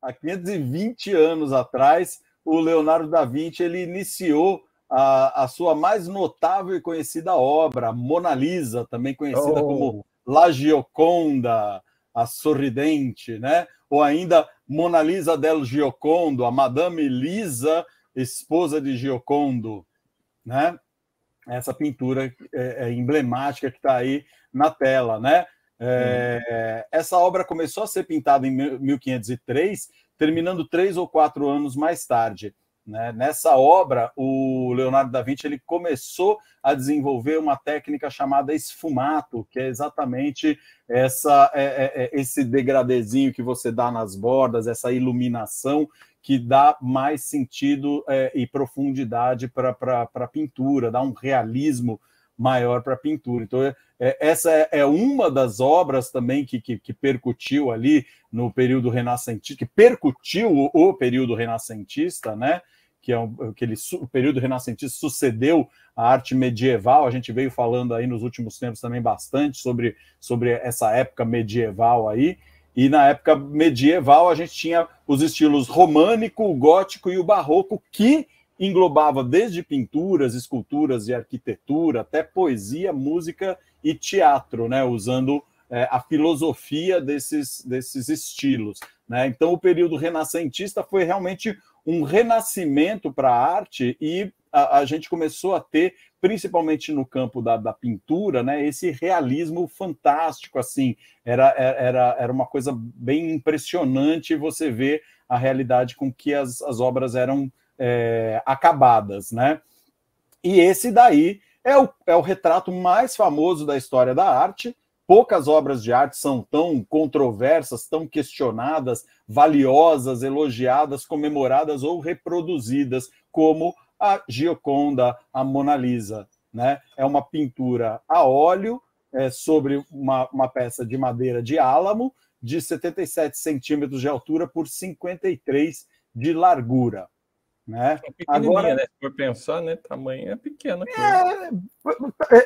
há 520 anos atrás, o Leonardo da Vinci ele iniciou a sua mais notável e conhecida obra, Mona Lisa, também conhecida como La Gioconda, a Sorridente, né? Ou ainda Mona Lisa del Giocondo, a Madame Lisa, esposa de Giocondo, né? Essa pintura emblemática que está aí na tela, né? Essa obra começou a ser pintada em 1503, terminando 3 ou 4 anos mais tarde, né? Nessa obra, o Leonardo da Vinci ele começou a desenvolver uma técnica chamada esfumato, que é exatamente esse degradezinho que você dá nas bordas, essa iluminação que dá mais sentido e profundidade para a pintura, dá um realismo maior para a pintura. Então, essa é uma das obras também que percutiu ali no período renascentista, que percutiu o período renascentista, né? Que é o período renascentista sucedeu a arte medieval. A gente veio falando aí nos últimos tempos também bastante sobre essa época medieval aí. E na época medieval a gente tinha os estilos românico, o gótico e o barroco, que englobava desde pinturas, esculturas e arquitetura, até poesia, música e teatro, né? Usando a filosofia desses estilos, né? Então o período renascentista foi realmente um renascimento para a arte e a gente começou a ter, principalmente no campo da pintura, né, esse realismo fantástico, assim, era uma coisa bem impressionante você ver a realidade com que as obras eram acabadas, né? E esse daí é o retrato mais famoso da história da arte. Poucas obras de arte são tão controversas, tão questionadas, valiosas, elogiadas, comemoradas ou reproduzidas como a Gioconda, a Mona Lisa, né? É uma pintura a óleo sobre uma peça de madeira de álamo de 77 centímetros de altura por 53 de largura, né? É pequenininha, né? Se for pensar, né? Tamanho é pequena.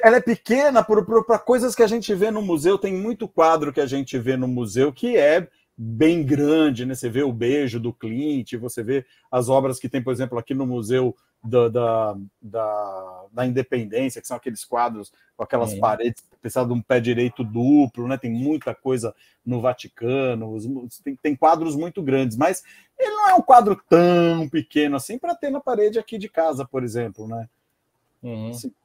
Ela é pequena para coisas que a gente vê no museu. Tem muito quadro que a gente vê no museu que é bem grande, né? Você vê o Beijo do Klimt, você vê as obras que tem, por exemplo, aqui no Museu da Independência, que são aqueles quadros com aquelas paredes, precisava de um pé direito duplo, né? Tem muita coisa no Vaticano, tem quadros muito grandes, mas ele não é um quadro tão pequeno assim para ter na parede aqui de casa, por exemplo, né?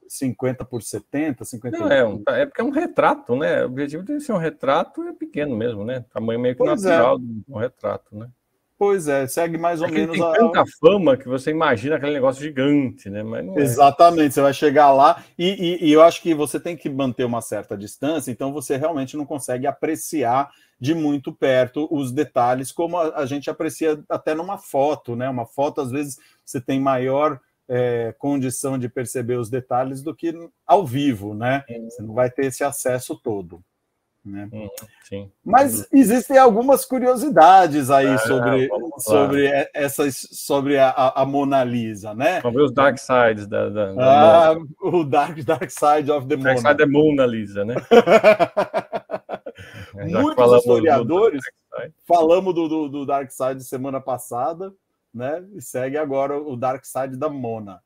50 por 70, 50. Não, é porque é um retrato, né? O objetivo de ser um retrato é pequeno mesmo, né? Tamanho meio que natural de um retrato, né? Pois é, segue mais ou menos tem tanta fama que você imagina aquele negócio gigante, né? Mas não Exatamente, você vai chegar lá e eu acho que você tem que manter uma certa distância, então você realmente não consegue apreciar de muito perto os detalhes, como a gente aprecia até numa foto, né? Uma foto, às vezes, você tem maior condição de perceber os detalhes do que ao vivo, né? Você não vai ter esse acesso todo. Né? Sim. Mas existem algumas curiosidades aí sobre a Mona Lisa, né? Vamos ver os dark sides da o dark side of the Mona. Dark side da Mona Lisa, né? Muitos historiadores falamos do dark side semana passada, né? E segue agora o dark side da Mona.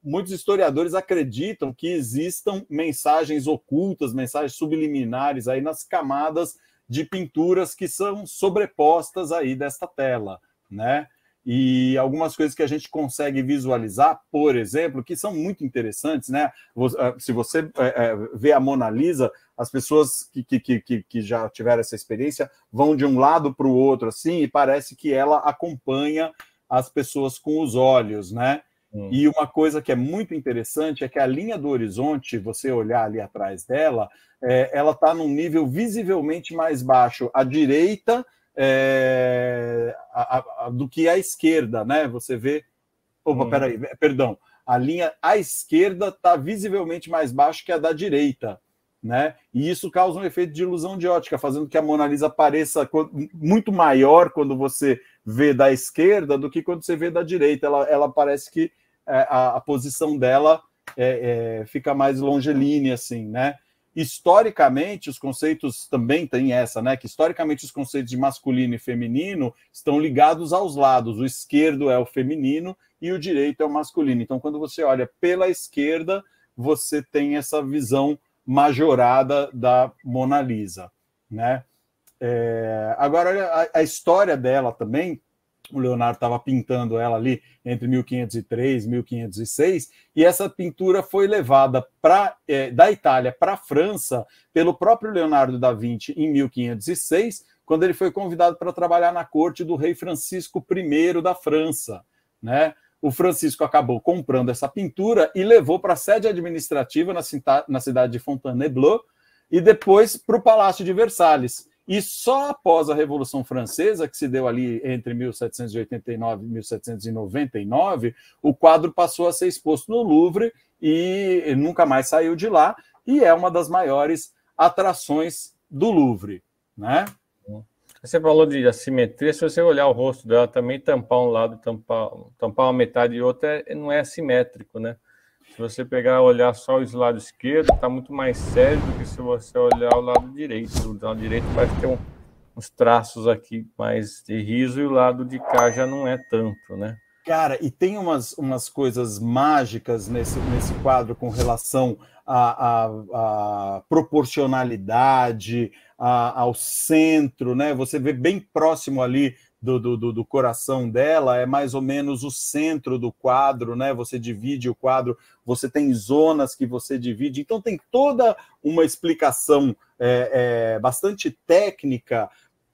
Muitos historiadores acreditam que existam mensagens ocultas, mensagens subliminares aí nas camadas de pinturas que são sobrepostas aí desta tela, né? E algumas coisas que a gente consegue visualizar, por exemplo, que são muito interessantes, né? Se você vê a Mona Lisa, as pessoas que já tiveram essa experiência vão de um lado para o outro, assim, e parece que ela acompanha as pessoas com os olhos, né? E uma coisa que é muito interessante é que a linha do horizonte, você olhar ali atrás dela, ela está num nível visivelmente mais baixo à direita do que à esquerda, né? Você vê... Opa, peraí, perdão. A linha à esquerda está visivelmente mais baixa que a da direita, né? E isso causa um efeito de ilusão de ótica, fazendo que a Mona Lisa pareça muito maior quando você vê da esquerda do que quando você vê da direita. Ela parece que a posição dela fica mais longilínea, assim, né? historicamente, os conceitos também têm essa, né? Que historicamente os conceitos de masculino e feminino estão ligados aos lados. O esquerdo é o feminino e o direito é o masculino. Então, quando você olha pela esquerda, você tem essa visão majorada da Mona Lisa, né? Agora, olha a história dela também. O Leonardo estava pintando ela ali entre 1503 e 1506, e essa pintura foi levada da Itália para a França pelo próprio Leonardo da Vinci em 1506, quando ele foi convidado para trabalhar na corte do rei Francisco I da França, né? O Francisco acabou comprando essa pintura e levou para a sede administrativa na cidade de Fontainebleau e depois para o Palácio de Versalhes. E só após a Revolução Francesa, que se deu ali entre 1789 e 1799, o quadro passou a ser exposto no Louvre e nunca mais saiu de lá, e é uma das maiores atrações do Louvre, né? Você falou de assimetria, se você olhar o rosto dela também, tampar um lado, tampar uma metade e outra, não é assimétrico, né? Se você pegar e olhar só o lado esquerdo, está muito mais sério do que se você olhar o lado direito. O lado direito parece ter uns traços aqui mais de riso e o lado de cá já não é tanto, né? Cara, e tem umas coisas mágicas nesse quadro com relação à proporcionalidade, ao centro, né? Você vê bem próximo ali do coração dela, é mais ou menos o centro do quadro, né? Você divide o quadro, você tem zonas que você divide, então tem toda uma explicação bastante técnica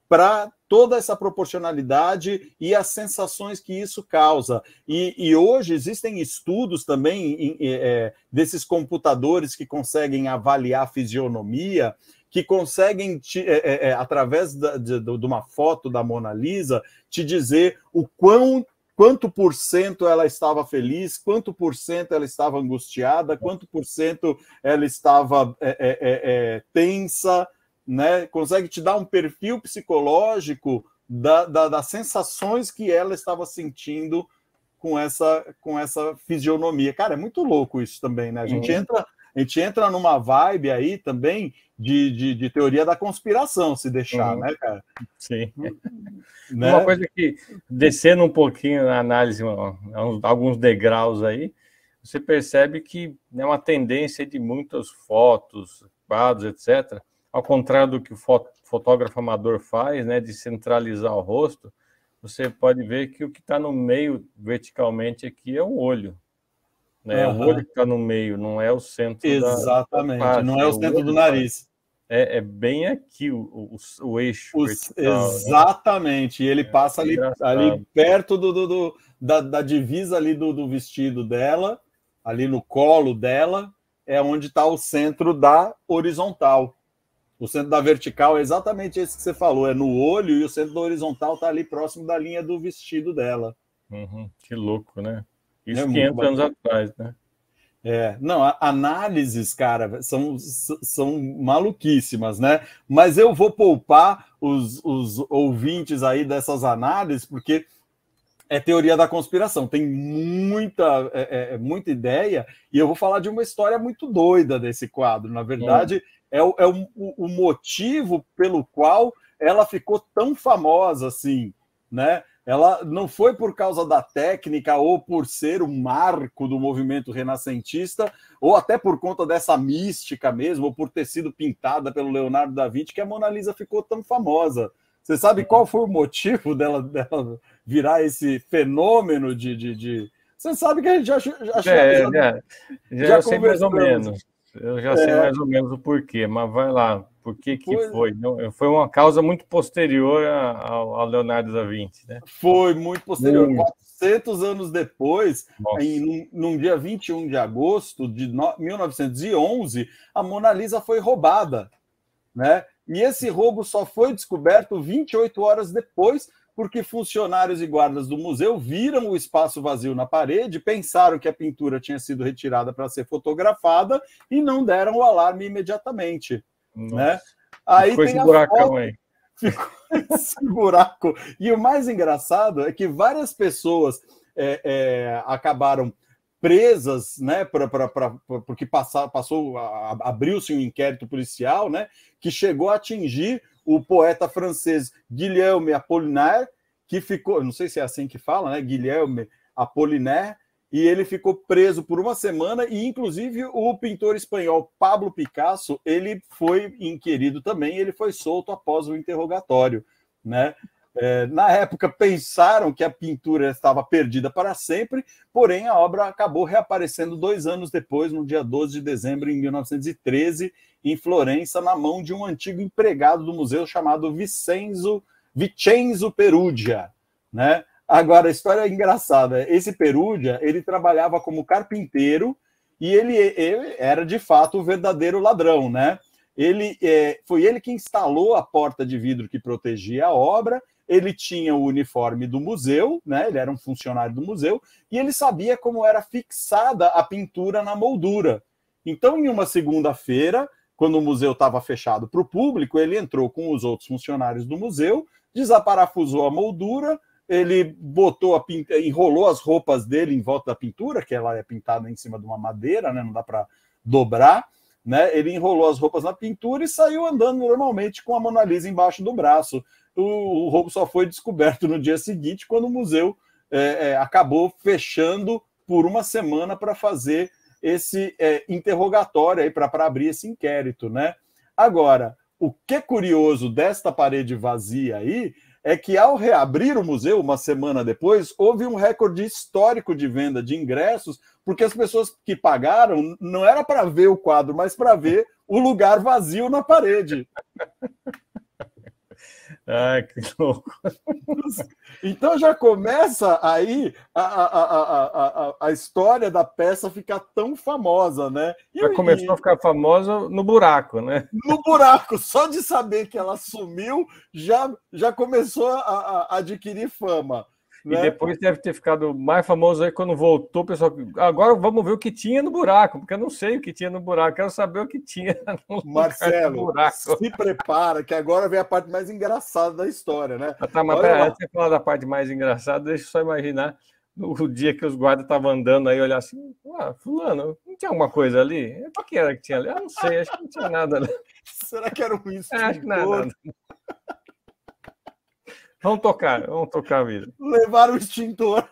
para toda essa proporcionalidade e as sensações que isso causa. E hoje existem estudos também desses computadores que conseguem avaliar a fisionomia, que conseguem, através de uma foto da Mona Lisa, te dizer quanto por cento ela estava feliz, quanto por cento ela estava angustiada, quanto por cento ela estava tensa, né? Consegue te dar um perfil psicológico das sensações que ela estava sentindo com essa fisionomia. Cara, é muito louco isso também, né? A gente entra numa vibe aí também de teoria da conspiração, se deixar, né, cara? Sim. Né? Uma coisa que, descendo um pouquinho na análise, alguns degraus aí, você percebe que é uma tendência de muitas fotos, quadros, etc., ao contrário do que o fotógrafo amador faz, né, de centralizar o rosto, você pode ver que o que está no meio verticalmente aqui é o olho. Né? O olho que está no meio, não é o centro. Exatamente, da face, não é o centro do nariz. É bem aqui o eixo vertical. Exatamente, né? E ele passa ali perto da divisa ali do vestido dela, ali no colo dela, é onde está o centro da horizontal. O centro da vertical é exatamente esse que você falou, é no olho, e o centro da horizontal está ali próximo da linha do vestido dela. Que louco, né? Isso 500 anos atrás, né? Não, análises, cara, são maluquíssimas, né? Mas eu vou poupar os ouvintes aí dessas análises, porque é teoria da conspiração, tem muita ideia, e eu vou falar de uma história muito doida desse quadro. Na verdade, é o motivo pelo qual ela ficou tão famosa assim, né? Ela não foi por causa da técnica ou por ser um marco do movimento renascentista, ou até por conta dessa mística mesmo, ou por ter sido pintada pelo Leonardo da Vinci, que a Mona Lisa ficou tão famosa. Você sabe qual foi o motivo dela virar esse fenômeno de... Você sabe que a gente já sei mais ou menos. Eu já sei mais ou menos o porquê, mas vai lá. Por que foi? Foi uma causa muito posterior ao Leonardo da Vinci, né? Foi muito posterior. 400 anos depois, num dia 21 de agosto de 1911, a Mona Lisa foi roubada, né? E esse roubo só foi descoberto 28 horas depois, porque funcionários e guardas do museu viram o espaço vazio na parede, pensaram que a pintura tinha sido retirada para ser fotografada e não deram o alarme imediatamente. Né? Aí ficou esse buracão aí. Ficou esse buraco. E o mais engraçado é que várias pessoas acabaram presas, né, porque abriu-se um inquérito policial, né, que chegou a atingir o poeta francês Guillaume Apollinaire, que ficou, não sei se é assim que fala, né, Guillaume Apollinaire, e ele ficou preso por uma semana, e inclusive o pintor espanhol Pablo Picasso, ele foi inquirido também, ele foi solto após o interrogatório, né? Na época pensaram que a pintura estava perdida para sempre, porém a obra acabou reaparecendo 2 anos depois, no dia 12 de dezembro de 1913, em Florença, na mão de um antigo empregado do museu chamado Vincenzo Perugia, né? Agora, a história é engraçada. Esse Perugia, ele trabalhava como carpinteiro e ele era, de fato, o verdadeiro ladrão, né? Foi ele que instalou a porta de vidro que protegia a obra, ele tinha o uniforme do museu, né? Ele era um funcionário do museu, e ele sabia como era fixada a pintura na moldura. Então, em uma segunda-feira, quando o museu estava fechado para o público, ele entrou com os outros funcionários do museu, desaparafusou a moldura, ele enrolou as roupas dele em volta da pintura, que ela é pintada em cima de uma madeira, né? Não dá para dobrar, né? Ele enrolou as roupas na pintura e saiu andando normalmente com a Mona Lisa embaixo do braço. O roubo só foi descoberto no dia seguinte, quando o museu acabou fechando por uma semana para fazer esse interrogatório aí, para abrir esse inquérito, né? Agora, o que é curioso desta parede vazia aí é que, ao reabrir o museu uma semana depois, houve um recorde histórico de venda de ingressos, porque as pessoas que pagaram não era para ver o quadro, mas para ver o lugar vazio na parede. Ai, que louco. Então já começa aí a história da peça ficar tão famosa, né? Já começou a ficar famosa no buraco, né? No buraco, só de saber que ela sumiu, já começou a adquirir fama. E depois deve ter ficado mais famoso aí quando voltou, o pessoal. Agora vamos ver o que tinha no buraco, porque eu não sei o que tinha no buraco, quero saber o que tinha no Marcelo, buraco. Se prepara, que agora vem a parte mais engraçada da história, né? Tá, mas antes de falar da parte mais engraçada, deixa eu só imaginar no dia que os guardas estavam andando aí, olhar assim, fulano, não tinha alguma coisa ali? O que era que tinha ali? Eu não sei, acho que não tinha nada ali. Será que era um extintor? Acho que nada. Vamos tocar, vida. Levaram o extintor.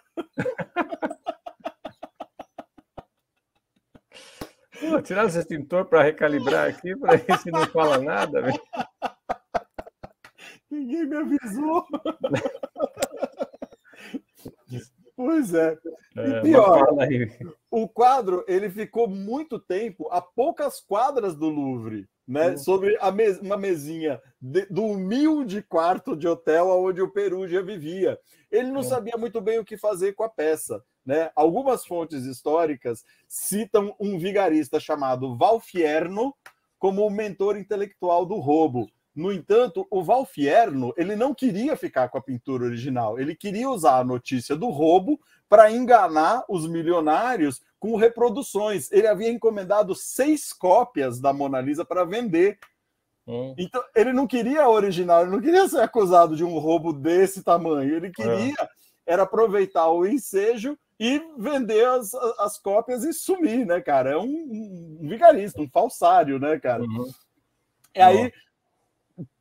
Tiraram esse extintor para recalibrar aqui, para ver se não fala nada. Véio. Ninguém me avisou. Pois é. E pior, o quadro ele ficou muito tempo a poucas quadras do Louvre, né? Sobre uma mesinha do humilde quarto de hotel onde o Perugia vivia. Ele não sabia muito bem o que fazer com a peça, né? Algumas fontes históricas citam um vigarista chamado Valfierno como o mentor intelectual do roubo. No entanto, o Valfierno ele não queria ficar com a pintura original, ele queria usar a notícia do roubo para enganar os milionários com reproduções. Ele havia encomendado 6 cópias da Mona Lisa para vender. Então, ele não queria a original, ele não queria ser acusado de um roubo desse tamanho, ele queria era aproveitar o ensejo e vender as cópias e sumir, né, cara? É um vigarista, um falsário, né, cara? E aí,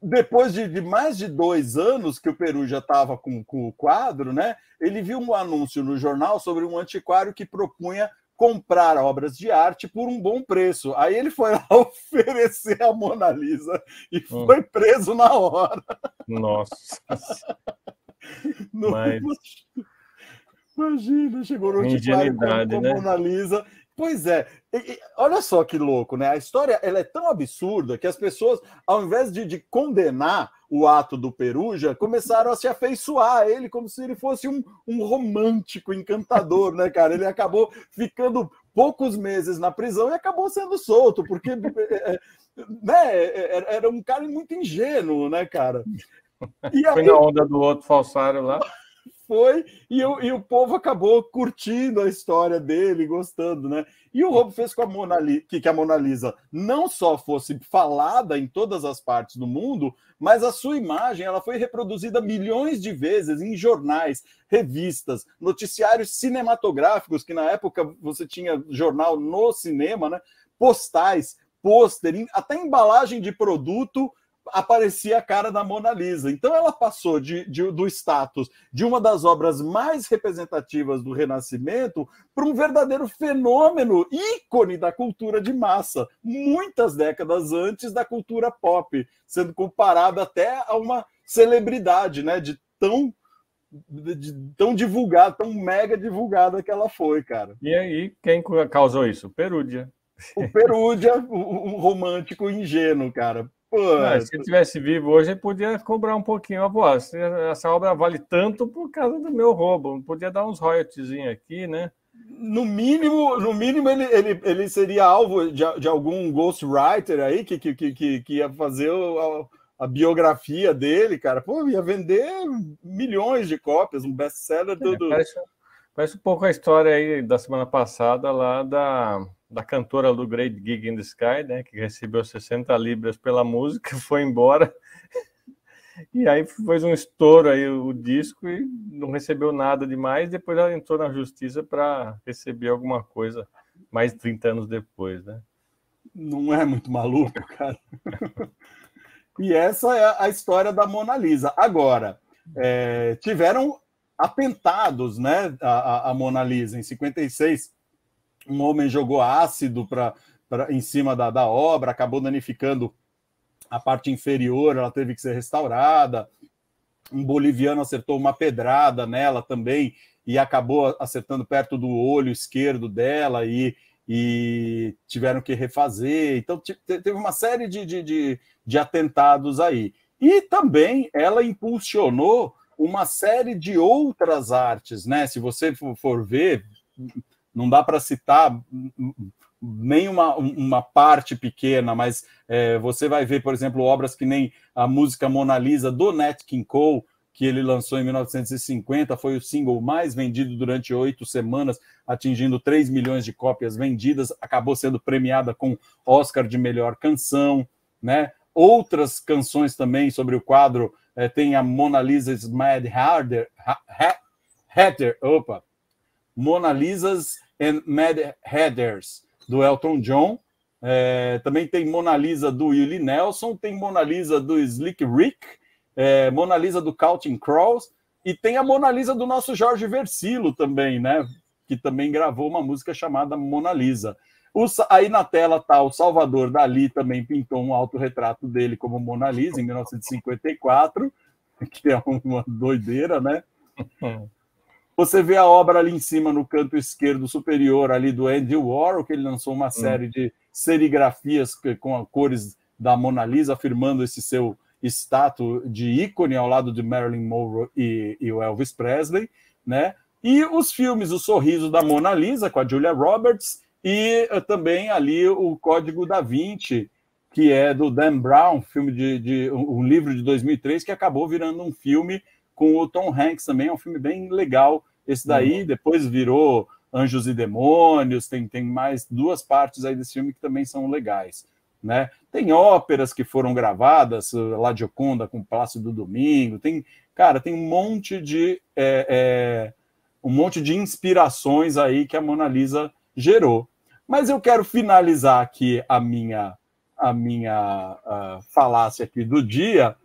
depois de mais de 2 anos que o Perugia estava com o quadro, né, ele viu um anúncio no jornal sobre um antiquário que propunha comprar obras de arte por um bom preço. Aí ele foi lá oferecer a Mona Lisa e foi preso na hora. Nossa. Mas... Imagina, chegou no antiquário com a Mona Lisa. Pois é, olha só que louco, né? A história ela é tão absurda que as pessoas, ao invés de condenar o ato do Perugia, começaram a se afeiçoar a ele como se ele fosse um romântico encantador, né, cara? Ele acabou ficando poucos meses na prisão e acabou sendo solto, porque era um cara muito ingênuo, né, cara? E aí... Foi na onda do outro falsário lá. foi, e o povo acabou curtindo a história dele, gostando, né? E o Robo fez com a Mona Lisa, que a Mona Lisa não só fosse falada em todas as partes do mundo, mas a sua imagem ela foi reproduzida milhões de vezes em jornais, revistas, noticiários cinematográficos, que na época você tinha jornal no cinema, né? Postais, pôster, até embalagem de produto aparecia a cara da Mona Lisa. Então ela passou do status de uma das obras mais representativas do Renascimento para um verdadeiro fenômeno, ícone da cultura de massa, muitas décadas antes da cultura pop, sendo comparada até a uma celebridade, né, de tão divulgada, tão mega divulgada que ela foi, cara. E aí, quem causou isso? Perugia. O Perugia, um romântico ingênuo, cara. Não, se ele estivesse vivo hoje, ele podia cobrar um pouquinho. Essa obra vale tanto por causa do meu roubo. Podia dar uns royalties aqui, né? No mínimo ele seria alvo de algum ghostwriter aí que ia fazer a biografia dele, cara. Pô, ia vender milhões de cópias, um best-seller tudo. Parece um pouco a história aí da semana passada lá da cantora do Great Gig in the Sky, né, que recebeu 60 libras pela música, foi embora, e aí fez um estouro aí o disco e não recebeu nada demais, depois ela entrou na justiça para receber alguma coisa mais de 30 anos depois, né? Não é muito maluco, cara? E essa é a história da Mona Lisa. Agora, tiveram atentados, né, a Mona Lisa. Em 56, um homem jogou ácido em cima da obra, acabou danificando a parte inferior, ela teve que ser restaurada. Um boliviano acertou uma pedrada nela também e acabou acertando perto do olho esquerdo dela e tiveram que refazer. Então, teve uma série de atentados aí. E também ela impulsionou uma série de outras artes, né? Se você for ver, não dá para citar nem uma parte pequena, mas você vai ver, por exemplo, obras que nem a música Mona Lisa, do Nat King Cole, que ele lançou em 1950, foi o single mais vendido durante 8 semanas, atingindo 3 milhões de cópias vendidas, acabou sendo premiada com Oscar de melhor canção, né? Outras canções também sobre o quadro, tem a Mona Lisa's Mad Hatter, Mona Lisa's and Mad Hatters, do Elton John. Também tem Mona Lisa do Willie Nelson, tem Mona Lisa do Slick Rick, Mona Lisa do Counting Crows, e tem a Mona Lisa do nosso Jorge Versilo também, né? Que também gravou uma música chamada Mona Lisa. Aí na tela está o Salvador Dalí, também pintou um autorretrato dele como Mona Lisa, em 1954, que é uma doideira, né? Você vê a obra ali em cima, no canto esquerdo superior, ali do Andy Warhol, que ele lançou uma série de serigrafias com as cores da Mona Lisa, afirmando esse seu status de ícone ao lado de Marilyn Monroe e o Elvis Presley, né? E os filmes O Sorriso da Mona Lisa, com a Julia Roberts, e também ali o Código da Vinci, que é do Dan Brown, um livro de 2003, que acabou virando um filme com o Tom Hanks também, é um filme bem legal. Esse daí depois virou Anjos e Demônios, tem mais 2 partes aí desse filme que também são legais, né? Tem óperas que foram gravadas, La Gioconda com Plácido Domingo, tem um monte de inspirações aí que a Mona Lisa gerou. Mas eu quero finalizar aqui a minha falácia aqui do dia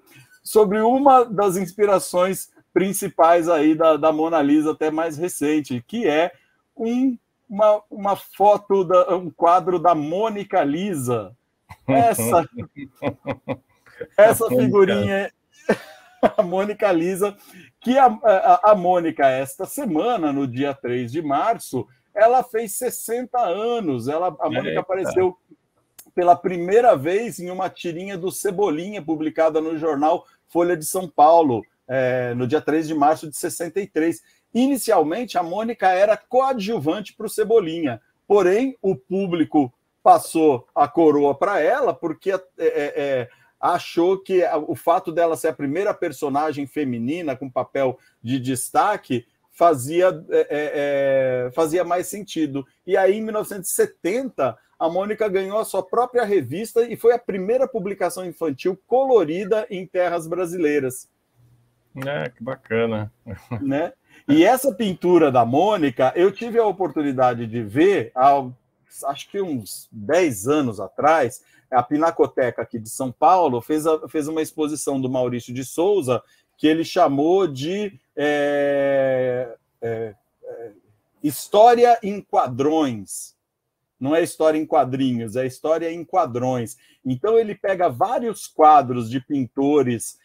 sobre uma das inspirações principais aí da Mona Lisa, até mais recente, que é uma foto, um quadro da Mônica Lisa. Essa figurinha, a Mônica Lisa, que a Mônica, esta semana, no dia 3 de março, ela fez 60 anos. A Mônica apareceu pela primeira vez em uma tirinha do Cebolinha, publicada no jornal Folha de São Paulo, no dia 3 de março de 63. Inicialmente, a Mônica era coadjuvante para o Cebolinha, porém, o público passou a coroa para ela, porque achou que o fato dela ser a primeira personagem feminina com papel de destaque fazia mais sentido. E aí, em 1970, a Mônica ganhou a sua própria revista e foi a primeira publicação infantil colorida em terras brasileiras. Que bacana. Né? E essa pintura da Mônica, eu tive a oportunidade de ver, acho que uns 10 anos atrás, a Pinacoteca aqui de São Paulo fez uma exposição do Maurício de Souza, que ele chamou de História em Quadrões. Não é história em quadrinhos, é história em quadrões. Então, ele pega vários quadros de pintores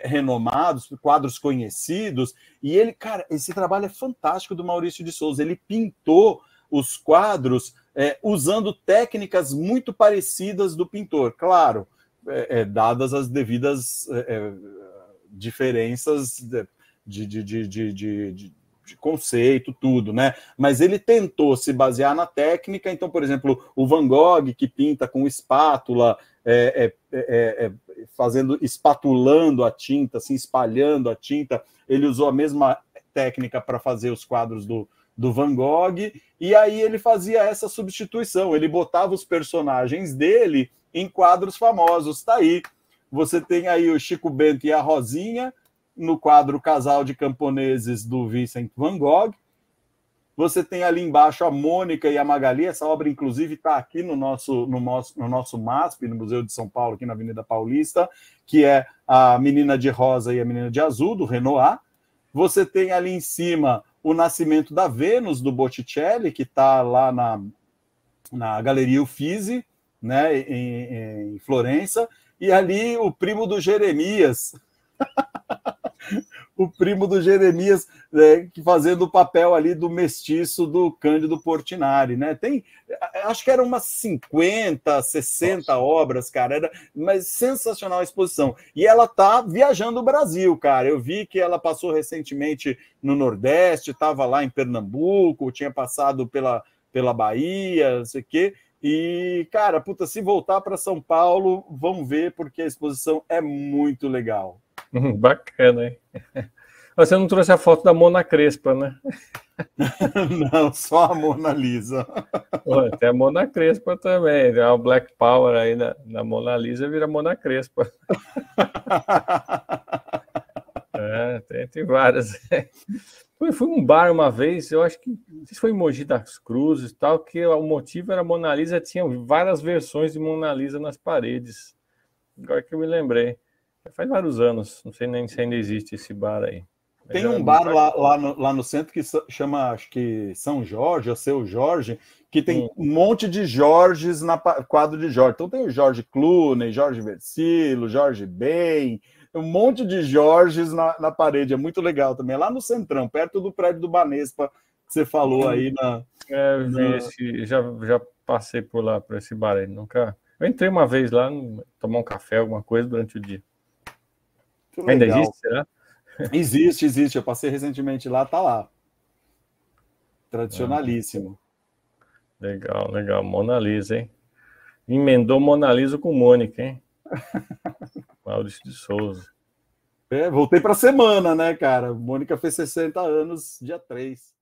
renomados, quadros conhecidos, e ele, cara, esse trabalho é fantástico do Maurício de Souza. Ele pintou os quadros usando técnicas muito parecidas do pintor. Claro, dadas as devidas diferenças de conceito, tudo, né? Mas ele tentou se basear na técnica. Então, por exemplo, o Van Gogh, que pinta com espátula, espatulando a tinta, assim, espalhando a tinta, ele usou a mesma técnica para fazer os quadros do Van Gogh, e aí ele fazia essa substituição, ele botava os personagens dele em quadros famosos. Tá aí, você tem aí o Chico Bento e a Rosinha, no quadro Casal de Camponeses, do Vincent Van Gogh. Você tem ali embaixo a Mônica e a Magali, essa obra, inclusive, está aqui no nosso MASP, no Museu de São Paulo, aqui na Avenida Paulista, que é a Menina de Rosa e a Menina de Azul, do Renoir. Você tem ali em cima o Nascimento da Vênus, do Botticelli, que está lá na Galeria Uffizi, né, em Florença, e ali o primo do Jeremias, o primo do Jeremias, fazendo o papel ali do mestiço do Cândido Portinari, né? Acho que eram umas 50, 60 obras, cara, mas sensacional a exposição. E ela tá viajando o Brasil, cara. Eu vi que ela passou recentemente no Nordeste, estava lá em Pernambuco, tinha passado pela Bahia, não sei o quê. E, cara, se voltar para São Paulo, vamos ver, porque a exposição é muito legal. Bacana, hein? Você não trouxe a foto da Mona Crespa, né? Não, só a Mona Lisa. Tem a Mona Crespa também. O Black Power aí na Mona Lisa vira Mona Crespa. Tem várias. Eu fui num bar uma vez, eu acho que não sei se foi em Mogi das Cruzes e tal, que o motivo era a Mona Lisa, tinha várias versões de Mona Lisa nas paredes. Agora que eu me lembrei. Faz vários anos, não sei nem se ainda existe esse bar aí. Mas tem um bar lá no centro que chama, acho que São Jorge, ou Seu Jorge, que tem um monte de Jorges na quadro de Jorge. Então tem o Jorge Clooney, Jorge Versilo, Jorge Ben, um monte de Jorges na parede. É muito legal também. É lá no Centrão, perto do prédio do Banespa, que você falou aí já passei por lá, por esse bar aí. Nunca. Eu entrei uma vez lá, tomar um café, alguma coisa durante o dia. Ainda existe, será? Existe. Eu passei recentemente lá, tá lá. Tradicionalíssimo. Legal. Mona Lisa, hein? Emendou Mona Lisa com Mônica, hein? Maurício de Souza. Voltei para a semana, né, cara? Mônica fez 60 anos, dia 3.